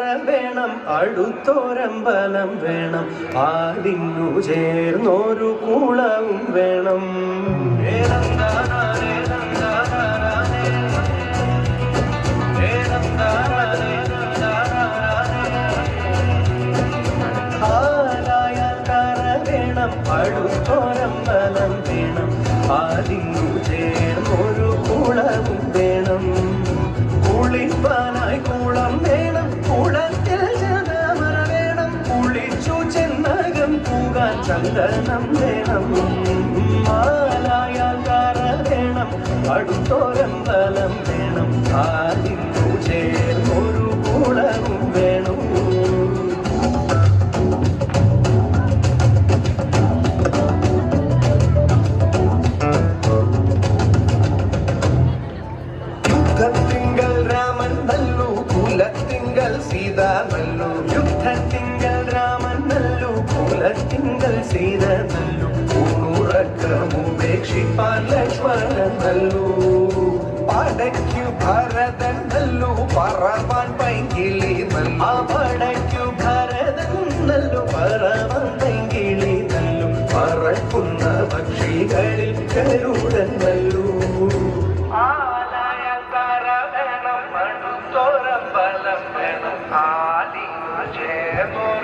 വേണം, അടുത്തൊരമ്പലം വേണം, ആദിന്നു ചേർന്നൊരു കുളവും വേണം. ആലായാൽ കര വേണം, അടുത്തൊരമ്പലം വേണം, ആദിന്നു ചേർന്നൊരു കുളവും വേണം. കുളിപ്പാനായി കുളം വേണം, കുളത്തിൽ ചന്ദമര വേണം, കുളിച്ചു ചെന്നകം പൂകാൻ ചന്ദനം വേണം. മാലായാൽ കര വേണം, അടുത്തൊരമ്പലം വേണം, ആദിന്നു ചേർന്നൊരു കുളവും വേണം. യുദ്ധത്തിങ്കൽ രാമൻ നല്ലു, കുലത്തിങ്കൽ സീത നല്ലു. യുദ്ധത്തിങ്കൽ രാമൻ നല്ലു, കുലത്തിങ്കൽ സീത നല്ലു. ൂറക്കമുപേക്ഷിപ്പാൻ ലക്ഷ്മണൻ നല്ലു. പടയ്ക്കു ഭരതൻ നല്ലു, പറവാൻ പൈങ്കിളി നല്ലു. പടയ്ക്കു ഭരതൻ നല്ലു, പറവാൻ പൈങ്കിളി നല്ലു. പറക്കുന്ന പക്ഷികളിൽ ഗരുഡൻ നല്ലു. ആദിന്നു ചേർന്നൊരു